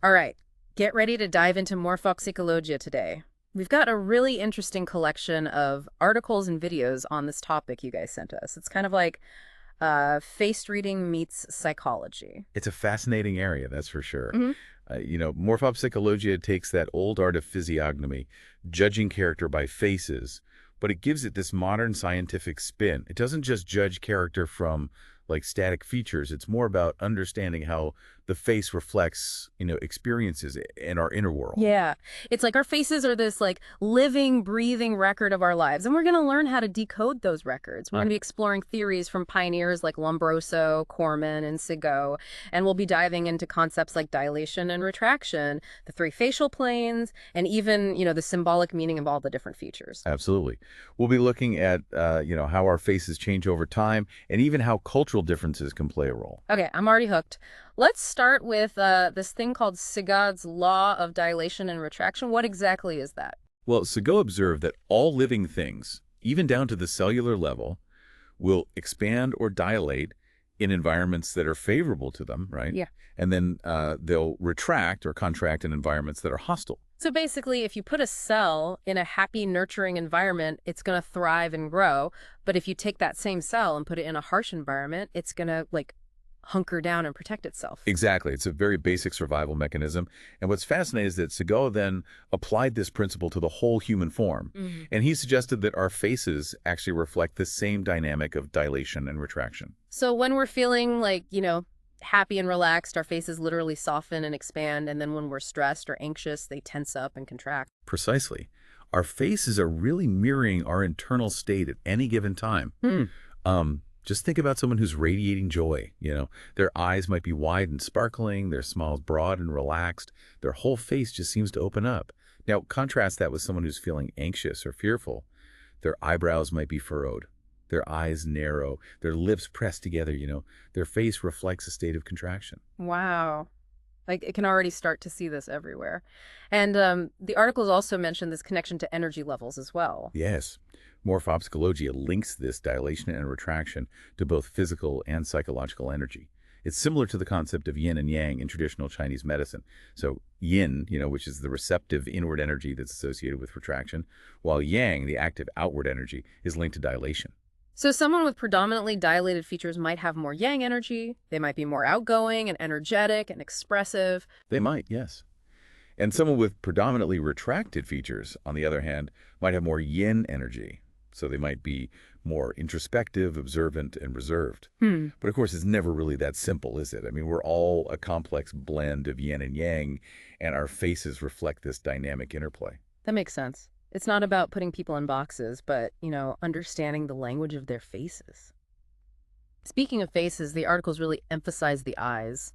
All right, get ready to dive into Morfopsicologia today. We've got a really interesting collection of articles and videos on this topic you guys sent us. It's kind of like face reading meets psychology. It's a fascinating area, that's for sure. Hmm. Morphopsicologia takes that old art of physiognomy, judging character by faces, but it gives it this modern scientific spin. It doesn't just judge character from like static features. It's more about understanding how the face reflects, experiences in our inner world. Yeah, it's like our faces are this like living, breathing record of our lives, and we're going to learn how to decode those records. We're going to be exploring theories from pioneers like Lombroso, Corman, and Segot, and we'll be diving into concepts like dilation and retraction, the three facial planes, and even, the symbolic meaning of all the different features. Absolutely. We'll be looking at, how our faces change over time and even how cultural differences can play a role. Okay, I'm already hooked. Let's start with this thing called Segod's law of dilation and retraction. What exactly is that? Well, Segot observed that all living things, even down to the cellular level, will expand or dilate in environments that are favorable to them, right? Yeah. And then they'll retract or contract in environments that are hostile. So basically, if you put a cell in a happy, nurturing environment, it's going to thrive and grow. But if you take that same cell and put it in a harsh environment, it's going to like hunker down and protect itself. Exactly. It's a very basic survival mechanism. And what's fascinating is that Segot then applied this principle to the whole human form. Hmm. And he suggested that our faces actually reflect the same dynamic of dilation and retraction. So when we're feeling like, happy and relaxed, our faces literally soften and expand. And then when we're stressed or anxious, they tense up and contract. Precisely. Our faces are really mirroring our internal state at any given time. Hmm. Just think about someone who's radiating joy. Their eyes might be wide and sparkling, their smiles broad and relaxed, their whole face just seems to open up. Now, contrast that with someone who's feeling anxious or fearful. Their eyebrows might be furrowed, their eyes narrow, their lips pressed together, their face reflects a state of contraction. Wow. Like, it can already start to see this everywhere. And the articles also mention this connection to energy levels as well. Yes. Morphopsicologia links this dilation and retraction to both physical and psychological energy. It's similar to the concept of yin and yang in traditional Chinese medicine. So yin, which is the receptive inward energy that's associated with retraction, while yang, the active outward energy, is linked to dilation. So someone with predominantly dilated features might have more yang energy. They might be more outgoing and energetic and expressive. They might, yes. And someone with predominantly retracted features, on the other hand, might have more yin energy. So they might be more introspective, observant, and reserved. But of course, it's never really that simple, is it? I mean, we're all a complex blend of yin and yang, and our faces reflect this dynamic interplay. That makes sense. It's not about putting people in boxes, but, understanding the language of their faces. Speaking of faces, the articles really emphasize the eyes,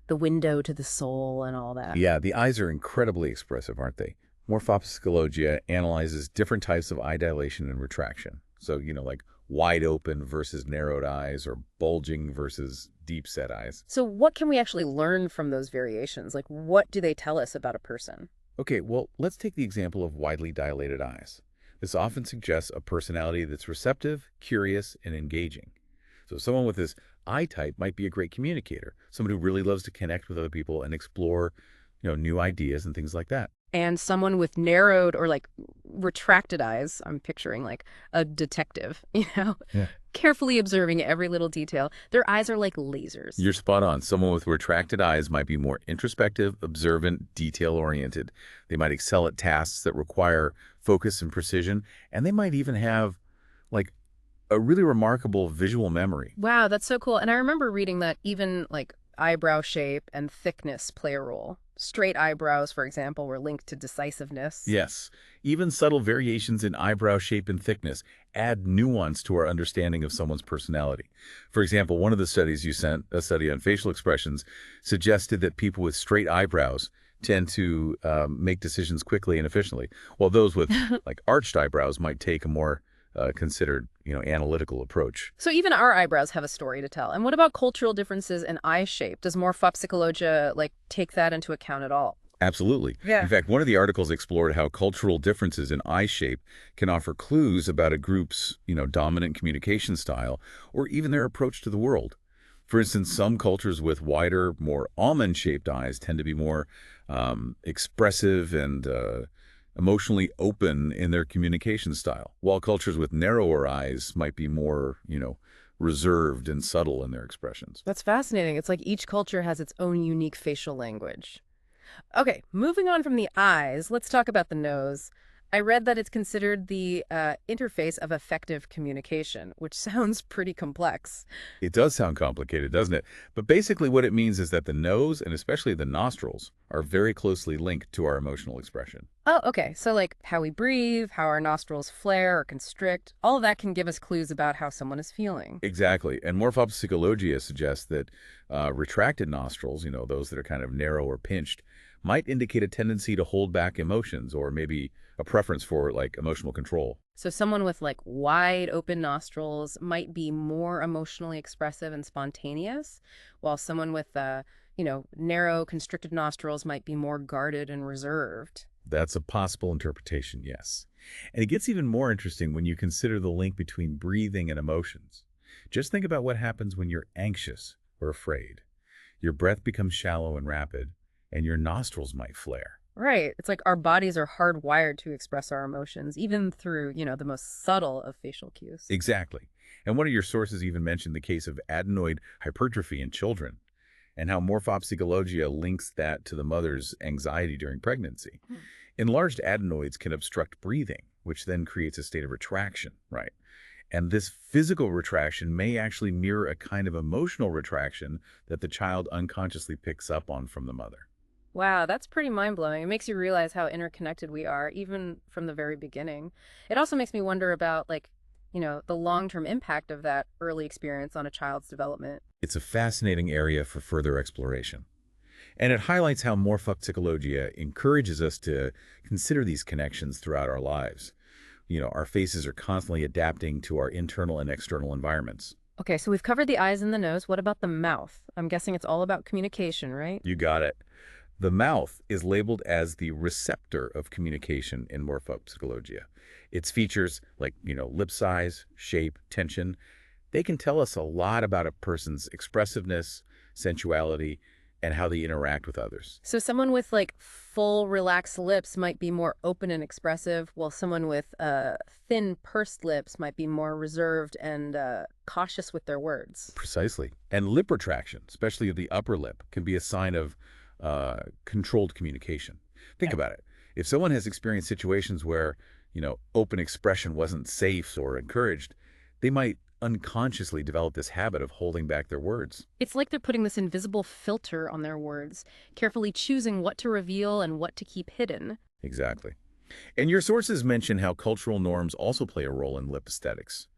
the window to the soul and all that. Yeah, the eyes are incredibly expressive, aren't they? Morphopsicologia analyzes different types of eye dilation and retraction. So, like wide open versus narrowed eyes or bulging versus deep set eyes. So what can we actually learn from those variations? Like, what do they tell us about a person? Okay, well, let's take the example of widely dilated eyes. This often suggests a personality that's receptive, curious, and engaging. So someone with this eye type might be a great communicator, someone who really loves to connect with other people and explore, new ideas and things like that. And someone with narrowed or like retracted eyes, I'm picturing like a detective, Yeah. carefully observing every little detail. Their eyes are like lasers. You're spot on. Someone with retracted eyes might be more introspective, observant, detail-oriented. They might excel at tasks that require focus and precision, and they might even have like a really remarkable visual memory. Wow, that's so cool. And I remember reading that even like eyebrow shape and thickness play a role. Straight eyebrows, for example, were linked to decisiveness. Yes, even subtle variations in eyebrow shape and thickness add nuance to our understanding of someone's personality. For example, one of the studies you sent, a study on facial expressions, suggested that people with straight eyebrows tend to make decisions quickly and efficiently, while those with like arched eyebrows might take a more considered, analytical approach. So even our eyebrows have a story to tell. And what about cultural differences in eye shape? Does Morphopsicologia like take that into account at all? Absolutely. Yeah. In fact, one of the articles explored how cultural differences in eye shape can offer clues about a group's, dominant communication style or even their approach to the world. For instance, some cultures with wider, more almond-shaped eyes tend to be more expressive and emotionally open in their communication style, while cultures with narrower eyes might be more, reserved and subtle in their expressions. That's fascinating. It's like each culture has its own unique facial language. Okay, moving on from the eyes, let's talk about the nose. I read that it's considered the interface of effective communication, which sounds pretty complex. It does sound complicated, doesn't it? But basically what it means is that the nose, and especially the nostrils, are very closely linked to our emotional expression. Oh, okay. So, like how we breathe, how our nostrils flare or constrict, all of that can give us clues about how someone is feeling. Exactly. And Morfopsicologia suggests that retracted nostrils, those that are kind of narrow or pinched, might indicate a tendency to hold back emotions or maybe a preference for like emotional control. So, someone with like wide open nostrils might be more emotionally expressive and spontaneous, while someone with, narrow, constricted nostrils might be more guarded and reserved. That's a possible interpretation, yes. And it gets even more interesting when you consider the link between breathing and emotions. Just think about what happens when you're anxious or afraid. Your breath becomes shallow and rapid, and your nostrils might flare. Right. It's like our bodies are hardwired to express our emotions, even through, the most subtle of facial cues. Exactly. And one of your sources even mentioned the case of adenoid hypertrophy in children and how Morphopsicologia links that to the mother's anxiety during pregnancy. Hmm. Enlarged adenoids can obstruct breathing, which then creates a state of retraction, right? And this physical retraction may actually mirror a kind of emotional retraction that the child unconsciously picks up on from the mother. Wow, that's pretty mind-blowing. It makes you realize how interconnected we are, even from the very beginning. It also makes me wonder about, like, the long-term impact of that early experience on a child's development. It's a fascinating area for further exploration. And it highlights how Morphopsicologia encourages us to consider these connections throughout our lives. Our faces are constantly adapting to our internal and external environments. Okay, so we've covered the eyes and the nose. What about the mouth? I'm guessing it's all about communication, right? You got it. The mouth is labeled as the receptor of communication in Morphopsicologia. Its features like, lip size, shape, tension, they can tell us a lot about a person's expressiveness, sensuality, and how they interact with others. So someone with like full relaxed lips might be more open and expressive, while someone with thin pursed lips might be more reserved and cautious with their words. Precisely. And lip retraction, especially of the upper lip, can be a sign of controlled communication. Think Okay. about it. If someone has experienced situations where, open expression wasn't safe or encouraged, they might unconsciously develop this habit of holding back their words. It's like they're putting this invisible filter on their words, carefully choosing what to reveal and what to keep hidden. Exactly. And your sources mention how cultural norms also play a role in lip aesthetics.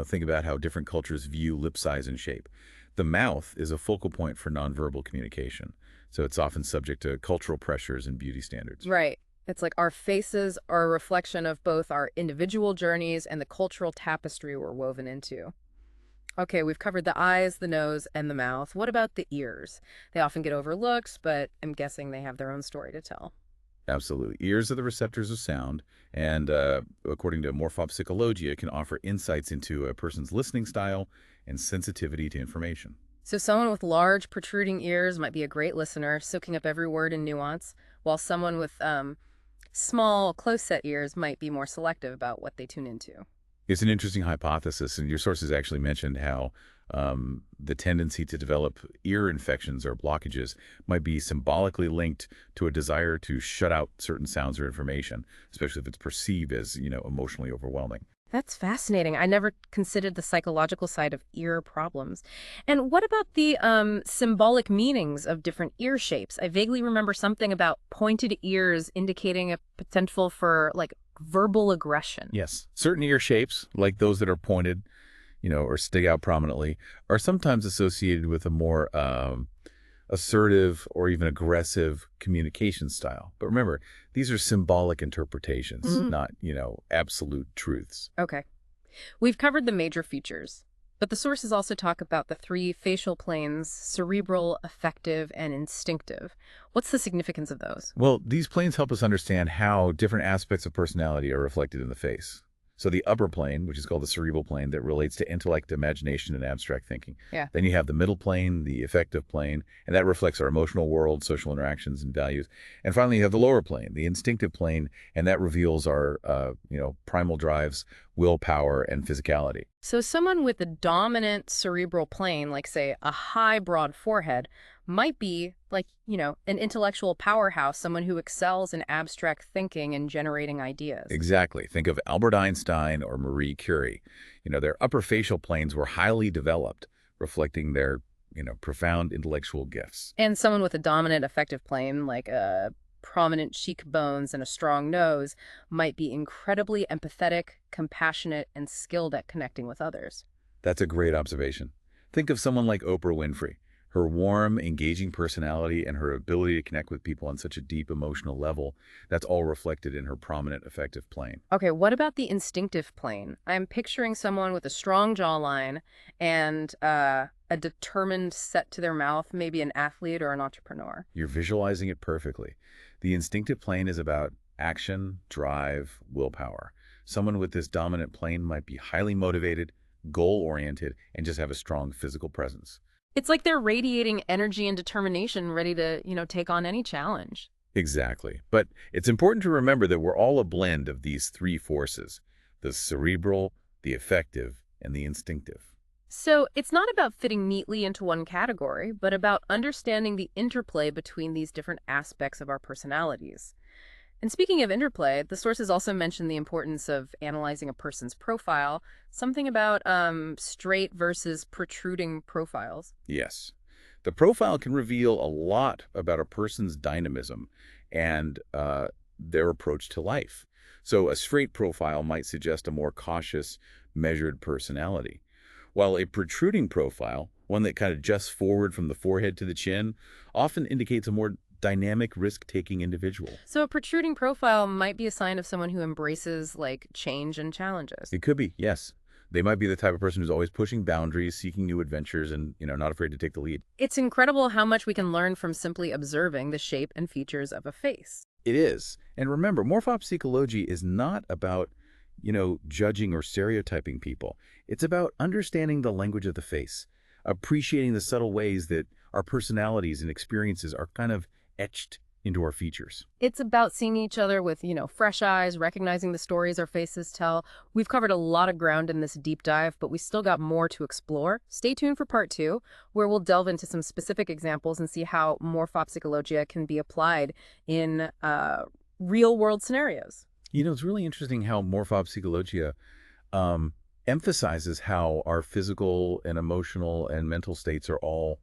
Think about how different cultures view lip size and shape. The mouth is a focal point for nonverbal communication, so it's often subject to cultural pressures and beauty standards. Right. It's like our faces are a reflection of both our individual journeys and the cultural tapestry we're woven into. Okay, we've covered the eyes, the nose, and the mouth. What about the ears? They often get overlooked, but I'm guessing they have their own story to tell. Absolutely. Ears are the receptors of sound, and according to Morphopsicologia, can offer insights into a person's listening style and sensitivity to information. So someone with large protruding ears might be a great listener, soaking up every word and nuance, while someone with small, close-set ears might be more selective about what they tune into. It's an interesting hypothesis, and your sources actually mentioned how the tendency to develop ear infections or blockages might be symbolically linked to a desire to shut out certain sounds or information, especially if it's perceived as, emotionally overwhelming. That's fascinating. I never considered the psychological side of ear problems. And what about the symbolic meanings of different ear shapes? I vaguely remember something about pointed ears indicating a potential for like verbal aggression. Yes. Certain ear shapes, like those that are pointed, or stick out prominently, are sometimes associated with a more assertive or even aggressive communication style. But remember, these are symbolic interpretations, Mhm. not, absolute truths. Okay. We've covered the major features, but the sources also talk about the three facial planes: cerebral, affective, and instinctive. What's the significance of those? Well, these planes help us understand how different aspects of personality are reflected in the face. So the upper plane, which is called the cerebral plane, that relates to intellect, imagination, and abstract thinking. Yeah. Then you have the middle plane, the affective plane, and that reflects our emotional world, social interactions, and values. And finally, you have the lower plane, the instinctive plane, and that reveals our, primal drives, willpower, and physicality. So someone with a dominant cerebral plane, like say a high broad forehead, might be like, an intellectual powerhouse, someone who excels in abstract thinking and generating ideas. Exactly. Think of Albert Einstein or Marie Curie. Their upper facial planes were highly developed, reflecting their, profound intellectual gifts. And someone with a dominant affective plane, like prominent cheekbones and a strong nose, might be incredibly empathetic, compassionate, and skilled at connecting with others. That's a great observation. Think of someone like Oprah Winfrey. Her warm, engaging personality and her ability to connect with people on such a deep emotional level, that's all reflected in her prominent affective plane. Okay, what about the instinctive plane? I'm picturing someone with a strong jawline and a determined set to their mouth, maybe an athlete or an entrepreneur. You're visualizing it perfectly. The instinctive plane is about action, drive, willpower. Someone with this dominant plane might be highly motivated, goal-oriented, and just have a strong physical presence. It's like they're radiating energy and determination, ready to, take on any challenge. Exactly. But it's important to remember that we're all a blend of these three forces, the cerebral, the affective, and the instinctive. So it's not about fitting neatly into one category, but about understanding the interplay between these different aspects of our personalities. And speaking of interplay, the sources also mention the importance of analyzing a person's profile, something about straight versus protruding profiles. Yes. The profile can reveal a lot about a person's dynamism and their approach to life. So a straight profile might suggest a more cautious, measured personality, while a protruding profile, one that kind of juts forward from the forehead to the chin, often indicates a more dynamic, risk-taking individual. So a protruding profile might be a sign of someone who embraces like change and challenges. It could be, yes. They might be the type of person who's always pushing boundaries, seeking new adventures, and, not afraid to take the lead. It's incredible how much we can learn from simply observing the shape and features of a face. It is. And remember, Morfopsicologia is not about, judging or stereotyping people. It's about understanding the language of the face, appreciating the subtle ways that our personalities and experiences are kind of etched into our features. It's about seeing each other with, fresh eyes, recognizing the stories our faces tell. We've covered a lot of ground in this deep dive, but we still got more to explore. Stay tuned for part 2, where we'll delve into some specific examples and see how Morfopsicologia can be applied in real-world scenarios. It's really interesting how Morfopsicologia emphasizes how our physical and emotional and mental states are all,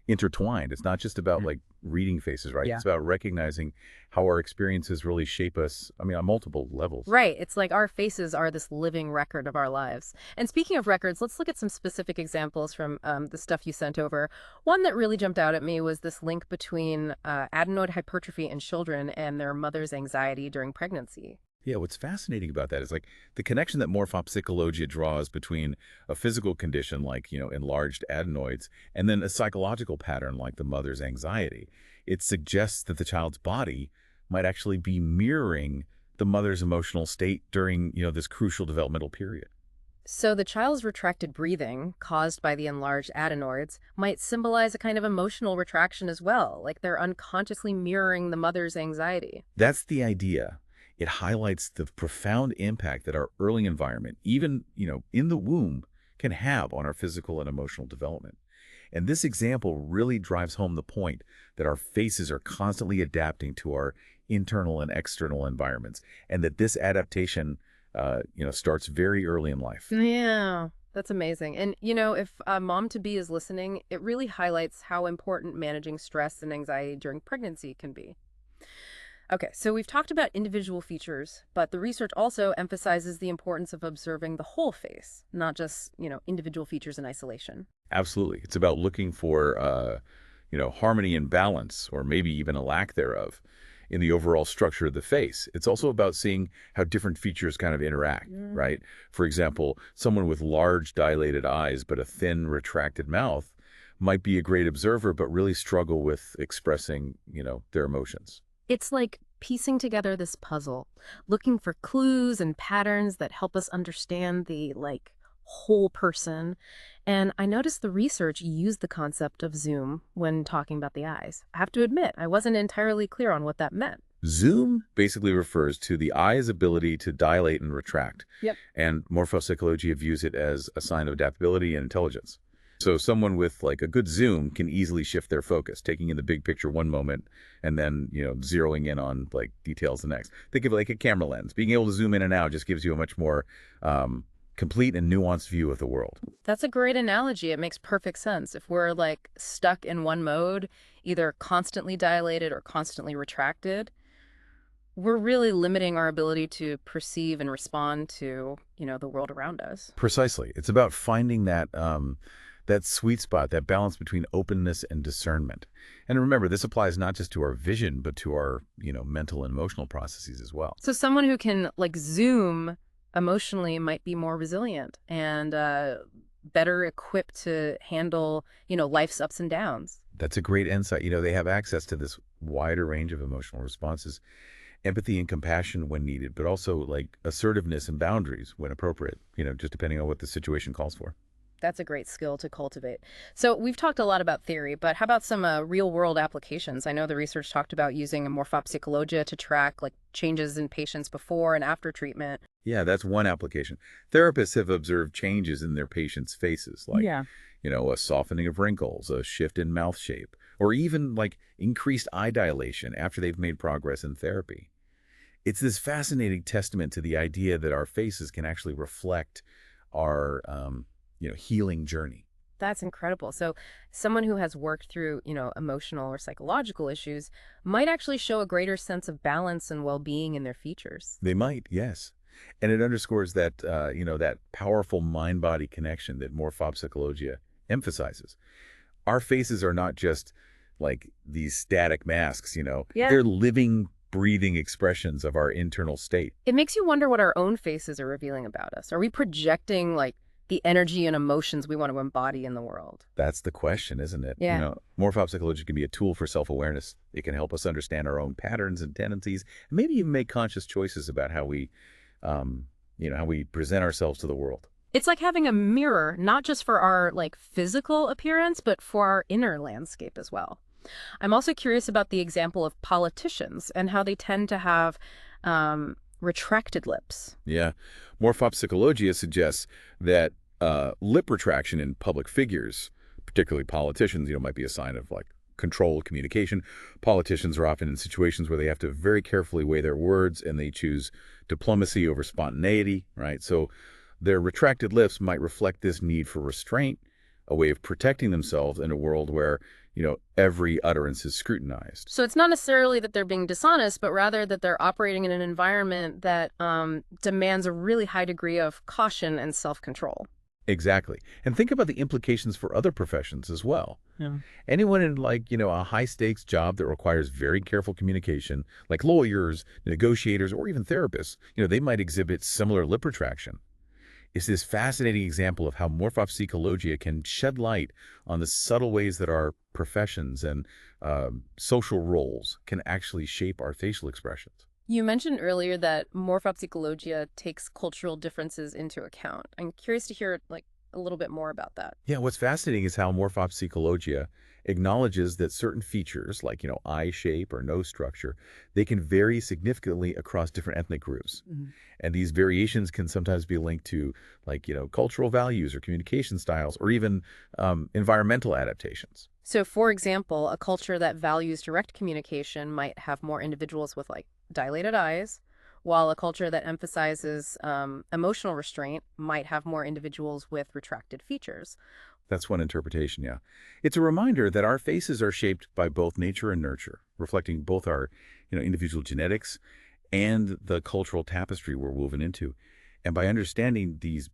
intertwined. It's not just about like reading faces, right? Yeah. It's about recognizing how our experiences really shape us, on multiple levels. Right. It's like our faces are this living record of our lives. And speaking of records, let's look at some specific examples from the stuff you sent over. One that really jumped out at me was this link between adenoid hypertrophy in children and their mother's anxiety during pregnancy. Yeah, what's fascinating about that is like the connection that Morfopsicologia draws between a physical condition like, enlarged adenoids and then a psychological pattern like the mother's anxiety. It suggests that the child's body might actually be mirroring the mother's emotional state during, this crucial developmental period. So the child's retracted breathing, caused by the enlarged adenoids, might symbolize a kind of emotional retraction as well, like they're unconsciously mirroring the mother's anxiety. That's the idea. It highlights the profound impact that our early environment, even, in the womb, can have on our physical and emotional development. And this example really drives home the point that our faces are constantly adapting to our internal and external environments, and that this adaptation, starts very early in life. Yeah, that's amazing. And, if a mom-to-be is listening, it really highlights how important managing stress and anxiety during pregnancy can be. Okay, so we've talked about individual features, but the research also emphasizes the importance of observing the whole face, not just, individual features in isolation. Absolutely. It's about looking for, harmony and balance, or maybe even a lack thereof, in the overall structure of the face. It's also about seeing how different features kind of interact, right? For example, someone with large dilated eyes but a thin retracted mouth might be a great observer but really struggle with expressing, their emotions. It's like piecing together this puzzle, looking for clues and patterns that help us understand the, whole person. And I noticed the research used the concept of zoom when talking about the eyes. I have to admit, I wasn't entirely clear on what that meant. Zoom basically refers to the eye's ability to dilate and retract, Yep. and morphopsychology views it as a sign of adaptability and intelligence. So someone with like a good zoom can easily shift their focus, taking in the big picture one moment and then, zeroing in on like details the next. Think of it like a camera lens. Being able to zoom in and out just gives you a much more complete and nuanced view of the world. That's a great analogy. It makes perfect sense. If we're stuck in one mode, either constantly dilated or constantly retracted, we're really limiting our ability to perceive and respond to, the world around us. Precisely. It's about finding that sweet spot, that balance between openness and discernment. And remember, this applies not just to our vision, but to our, mental and emotional processes as well. So someone who can zoom emotionally might be more resilient and better equipped to handle, life's ups and downs. That's a great insight. They have access to this wider range of emotional responses, empathy and compassion when needed, but also like assertiveness and boundaries when appropriate, just depending on what the situation calls for. That's a great skill to cultivate. So we've talked a lot about theory, but how about some real world applications? I know the research talked about using Morfopsicologia to track changes in patients before and after treatment. Yeah, that's one application. Therapists have observed changes in their patients' faces, like, Yeah. a softening of wrinkles, a shift in mouth shape, or even like increased eye dilation after they've made progress in therapy. It's this fascinating testament to the idea that our faces can actually reflect our, healing journey. That's incredible. So someone who has worked through, emotional or psychological issues might actually show a greater sense of balance and well-being in their features. They might, yes. And it underscores that, that powerful mind-body connection that morphopsychologia emphasizes. Our faces are not just like these static masks, Yeah. they're living, breathing expressions of our internal state. It makes you wonder what our own faces are revealing about us. Are we projecting the energy and emotions we want to embody in the world? That's the question, isn't it? Yeah. Morphopsychology can be a tool for self-awareness. It can help us understand our own patterns and tendencies, and maybe even make conscious choices about how we present ourselves to the world. It's like having a mirror, not just for our physical appearance, but for our inner landscape as well. I'm also curious about the example of politicians and how they tend to have retracted lips. Yeah. Morphopsychologia suggests that lip retraction in public figures, particularly politicians, might be a sign of like controlled communication. Politicians are often in situations where they have to very carefully weigh their words and they choose diplomacy over spontaneity, right? So their retracted lips might reflect this need for restraint, a way of protecting themselves in a world where, every utterance is scrutinized. So it's not necessarily that they're being dishonest, but rather that they're operating in an environment that demands a really high degree of caution and self-control. Exactly. And think about the implications for other professions as well. Yeah. Anyone in a high stakes job that requires very careful communication, like lawyers, negotiators, or even therapists, they might exhibit similar lip retraction. It's this fascinating example of how morphopsychologia can shed light on the subtle ways that our professions and social roles can actually shape our facial expressions. You mentioned earlier that Morphopsicologia takes cultural differences into account. I'm curious to hear a little bit more about that. Yeah, what's fascinating is how morphopsychologia acknowledges that certain features, like, eye shape or nose structure, they can vary significantly across different ethnic groups. Mhm. And these variations can sometimes be linked to, like, cultural values or communication styles or even environmental adaptations. So, for example, a culture that values direct communication might have more individuals with dilated eyes, while a culture that emphasizes emotional restraint might have more individuals with retracted features. That's one interpretation, yeah. It's a reminder that our faces are shaped by both nature and nurture, reflecting both our, individual genetics and the cultural tapestry we're woven into. And by understanding these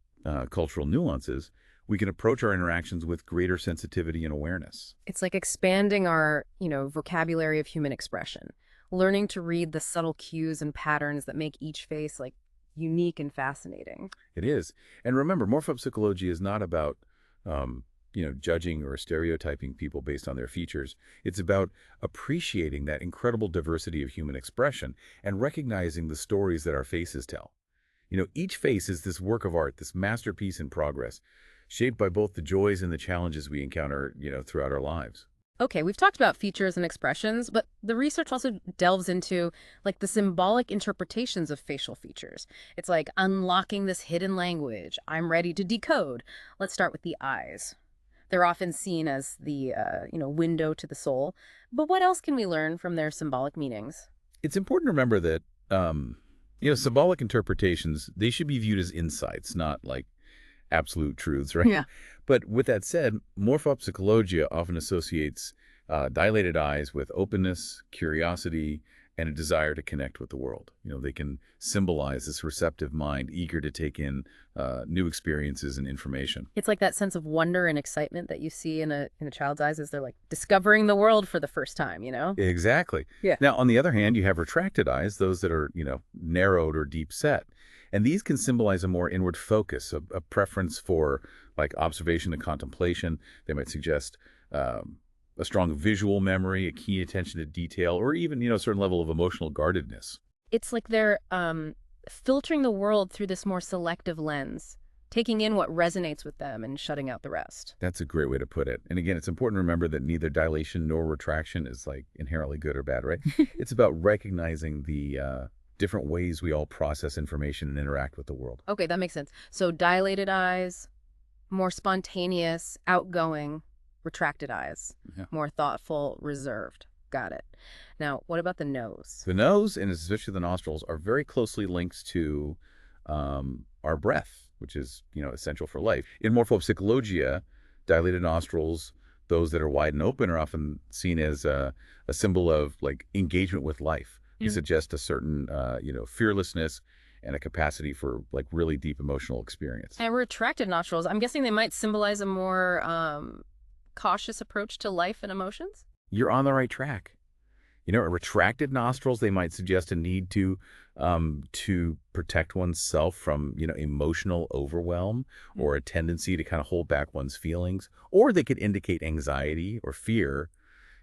cultural nuances, we can approach our interactions with greater sensitivity and awareness. It's like expanding our, vocabulary of human expression, learning to read the subtle cues and patterns that make each face unique and fascinating. It is. And remember, morphopsychology is not about, judging or stereotyping people based on their features. It's about appreciating that incredible diversity of human expression and recognizing the stories that our faces tell. Each face is this work of art, this masterpiece in progress, shaped by both the joys and the challenges we encounter, throughout our lives. Okay, we've talked about features and expressions, but the research also delves into like the symbolic interpretations of facial features. It's like unlocking this hidden language. I'm ready to decode. Let's start with the eyes. They're often seen as the window to the soul. But what else can we learn from their symbolic meanings? It's important to remember that, symbolic interpretations, they should be viewed as insights, not like absolute truths, right? Yeah. But with that said, Morfopsicologia often associates dilated eyes with openness, curiosity, and a desire to connect with the world. They can symbolize this receptive mind, eager to take in new experiences and information. It's like that sense of wonder and excitement that you see in a child's eyes as they're like discovering the world for the first time, you know? Exactly. Yeah. Now, on the other hand, you have retracted eyes, those that are, narrowed or deep set. And these can symbolize a more inward focus, a preference for like observation and contemplation. They might suggest a strong visual memory, a keen attention to detail, or even, a certain level of emotional guardedness. It's like they're filtering the world through this more selective lens, taking in what resonates with them and shutting out the rest. That's a great way to put it. And again, it's important to remember that neither dilation nor retraction is like inherently good or bad, right? It's about recognizing the different ways we all process information and interact with the world. Okay, that makes sense. So dilated eyes, more spontaneous, outgoing, retracted eyes, Yeah. more thoughtful, reserved. Got it. Now, what about the nose? The nose, and especially the nostrils, are very closely linked to our breath, which is, essential for life. In Morfopsicologia, dilated nostrils, those that are wide and open, are often seen as a symbol of like engagement with life. They suggest a certain, fearlessness and a capacity for like really deep emotional experience. And retracted nostrils, I'm guessing they might symbolize a more cautious approach to life and emotions? You're on the right track. Retracted nostrils, they might suggest a need to protect oneself from, emotional overwhelm or a tendency to kind of hold back one's feelings. Or they could indicate anxiety or fear,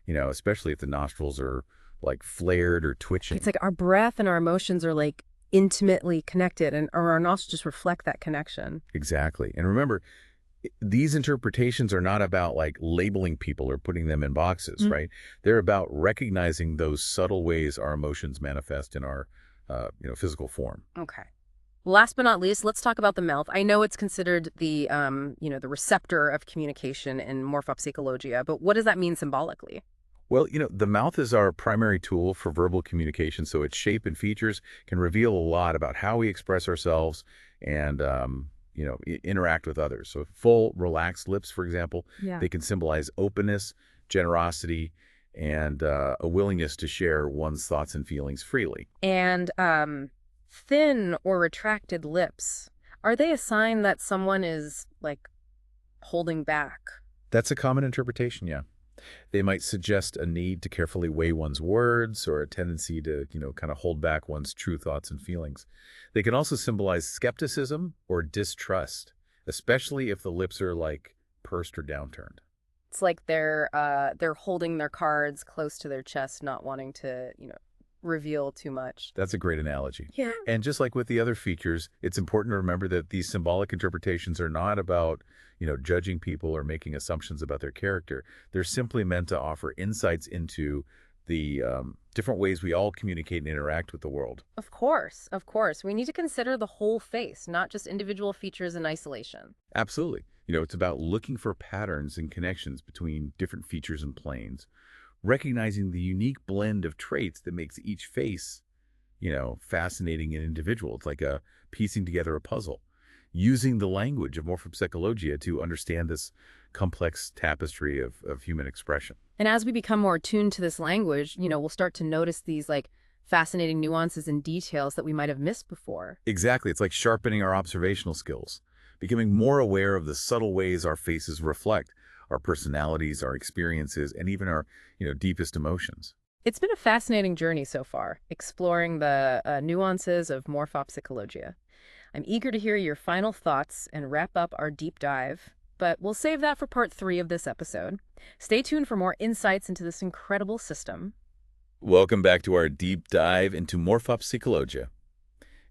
especially if the nostrils are like flared or twitching. It's like our breath and our emotions are like intimately connected, and or our nostrils just reflect that connection. Exactly. And remember, these interpretations are not about like labeling people or putting them in boxes, right? They're about recognizing those subtle ways our emotions manifest in our, physical form. Okay. Last but not least, let's talk about the mouth. I know it's considered the, the receptor of communication in Morfopsicologia, but what does that mean symbolically? Well, the mouth is our primary tool for verbal communication, so its shape and features can reveal a lot about how we express ourselves and, interact with others. So full, relaxed lips, for example, Yeah. they can symbolize openness, generosity, and a willingness to share one's thoughts and feelings freely. And thin or retracted lips, are they a sign that someone is like holding back? That's a common interpretation, yeah. They might suggest a need to carefully weigh one's words or a tendency to, kind of hold back one's true thoughts and feelings. They can also symbolize skepticism or distrust, especially if the lips are like pursed or downturned. It's like they're holding their cards close to their chest, not wanting to, reveal too much. That's a great analogy. Yeah. And just like with the other features, it's important to remember that these symbolic interpretations are not about, judging people or making assumptions about their character. They're simply meant to offer insights into the different ways we all communicate and interact with the world. Of course, of course. We need to consider the whole face, not just individual features in isolation. Absolutely. It's about looking for patterns and connections between different features and planes, recognizing the unique blend of traits that makes each face, fascinating and individual. It's like a piecing together a puzzle, using the language of Morfopsicologia to understand this complex tapestry of human expression. And as we become more attuned to this language, we'll start to notice these like fascinating nuances and details that we might have missed before. Exactly. It's like sharpening our observational skills, becoming more aware of the subtle ways our faces reflect our personalities, our experiences, and even our, deepest emotions. It's been a fascinating journey so far, exploring the nuances of Morfopsicologia. I'm eager to hear your final thoughts and wrap up our deep dive. but we'll save that for part 3 of this episode. Stay tuned for more insights into this incredible system. Welcome back to our deep dive into Morfopsicologia,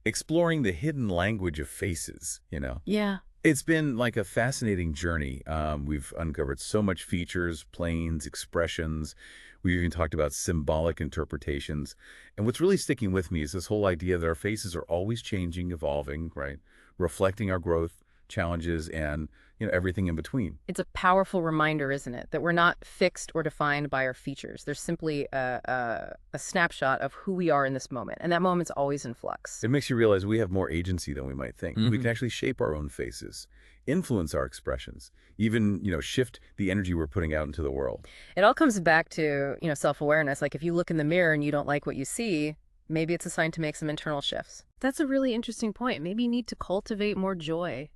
exploring the hidden language of faces. Yeah. It's been like a fascinating journey. We've uncovered so much features, planes, expressions. We even talked about symbolic interpretations. And what's really sticking with me is this whole idea that our faces are always changing, evolving, right? Reflecting our growth, challenges, and everything in between. It's a powerful reminder, isn't it, that we're not fixed or defined by our features. There's simply a snapshot of who we are in this moment, and that moment's always in flux. It makes you realize we have more agency than we might think. We can actually shape our own faces, influence our expressions, even, shift the energy we're putting out into the world. It all comes back to, self-awareness. Like if you look in the mirror and you don't like what you see, maybe it's a sign to make some internal shifts. That's a really interesting point. Maybe you need to cultivate more joy.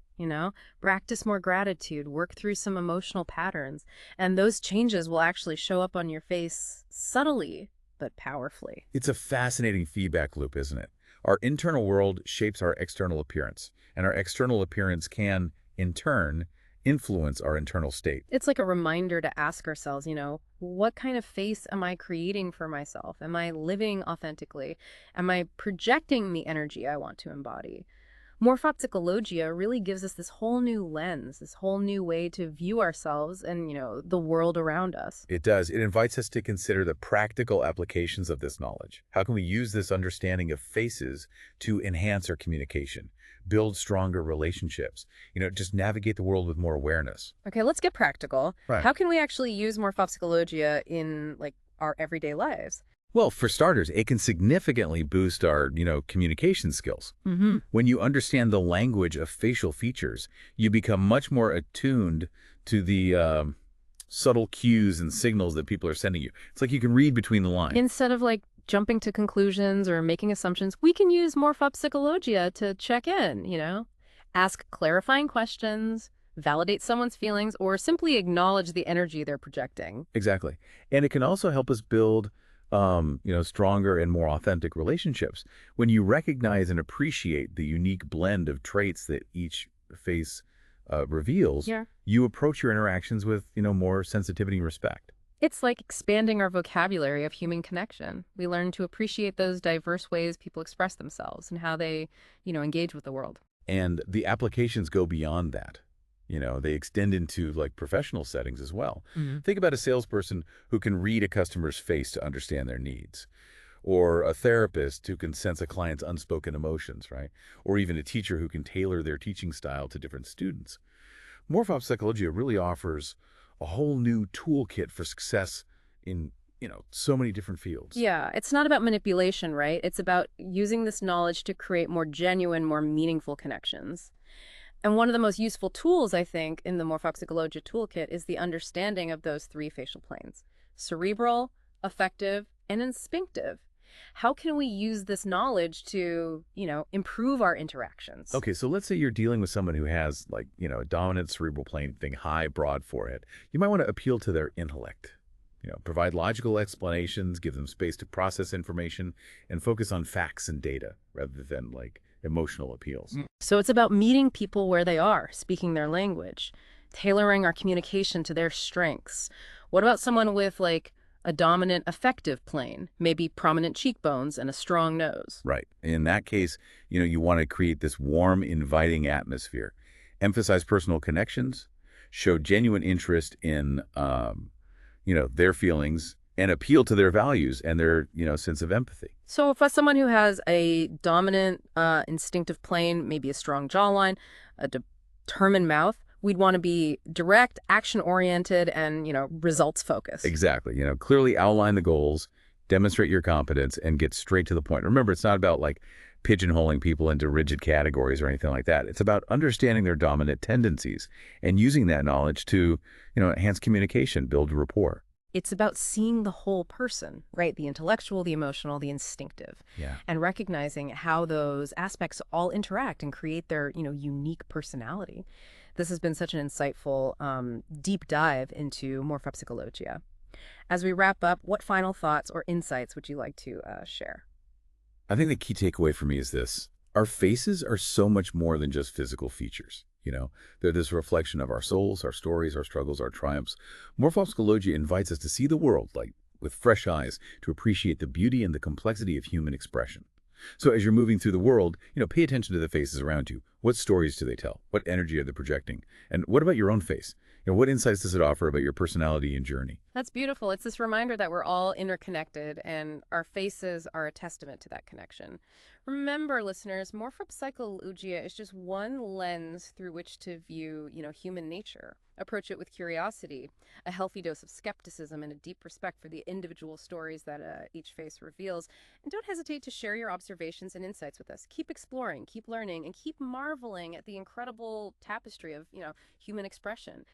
Practice more gratitude, work through some emotional patterns, and those changes will actually show up on your face subtly, but powerfully. It's a fascinating feedback loop, isn't it? Our internal world shapes our external appearance, and our external appearance can, in turn, influence our internal state. It's like a reminder to ask ourselves, what kind of face am I creating for myself? Am I living authentically? Am I projecting the energy I want to embody? Morfopsicologia really gives us this whole new lens, this whole new way to view ourselves and, the world around us. It does. It invites us to consider the practical applications of this knowledge. How can we use this understanding of faces to enhance our communication, build stronger relationships, just navigate the world with more awareness? Okay, let's get practical. Right. How can we actually use Morfopsicologia in, our everyday lives? Well, for starters, it can significantly boost our, communication skills. When you understand the language of facial features, you become much more attuned to the subtle cues and signals that people are sending you. It's like you can read between the lines. Instead of jumping to conclusions or making assumptions, we can use Morfopsicologia to check in, ask clarifying questions, validate someone's feelings, or simply acknowledge the energy they're projecting. Exactly. And it can also help us build stronger and more authentic relationships. When you recognize and appreciate the unique blend of traits that each face reveals, you approach your interactions with, more sensitivity and respect. It's like expanding our vocabulary of human connection. We learn to appreciate those diverse ways people express themselves and how they, engage with the world. And the applications go beyond that. They extend into professional settings as well. Think about a salesperson who can read a customer's face to understand their needs, or a therapist who can sense a client's unspoken emotions, right? Or even a teacher who can tailor their teaching style to different students. Morfopsicologia really offers a whole new toolkit for success in, so many different fields. Yeah, it's not about manipulation, right? It's about using this knowledge to create more genuine, more meaningful connections. And one of the most useful tools, I think, in the Morfopsicologia toolkit is the understanding of those 3 facial planes: cerebral, affective, and instinctive. How can we use this knowledge to, improve our interactions? Okay, so let's say you're dealing with someone who has a dominant cerebral plane thing, high, broad forehead. You might want to appeal to their intellect. Provide logical explanations, give them space to process information, and focus on facts and data rather than emotional appeals. So it's about meeting people where they are, speaking their language, tailoring our communication to their strengths. What about someone with a dominant affective plane, maybe prominent cheekbones and a strong nose? Right. In that case, you want to create this warm, inviting atmosphere. Emphasize personal connections, show genuine interest in, their feelings, and appeal to their values and their, sense of empathy. So for someone who has a dominant instinctive plane, maybe a strong jawline, a determined mouth, we'd want to be direct, action-oriented, and, results-focused. Exactly. Clearly outline the goals, demonstrate your competence, and get straight to the point. Remember, it's not about pigeonholing people into rigid categories or anything like that. It's about understanding their dominant tendencies and using that knowledge to, enhance communication, build rapport. It's about seeing the whole person, right? The intellectual, the emotional, the instinctive. Yeah. And recognizing how those aspects all interact and create their, unique personality. This has been such an insightful deep dive into Morfopsicologia. As we wrap up, what final thoughts or insights would you like to share? I think the key takeaway for me is this. Our faces are so much more than just physical features. You know, they're this reflection of our souls, our stories, our struggles, our triumphs. Morfopsicologia invites us to see the world like with fresh eyes, to appreciate the beauty and the complexity of human expression. So as you're moving through the world, pay attention to the faces around you. What stories do they tell? What energy are they projecting? And what about your own face? What insights does it offer about your personality and journey? That's beautiful. It's this reminder that we're all interconnected, and our faces are a testament to that connection. Remember, listeners, morphopsychologia is just one lens through which to view, human nature. Approach it with curiosity, a healthy dose of skepticism, and a deep respect for the individual stories that each face reveals. And don't hesitate to share your observations and insights with us. Keep exploring, keep learning, and keep marveling at the incredible tapestry of, human expression.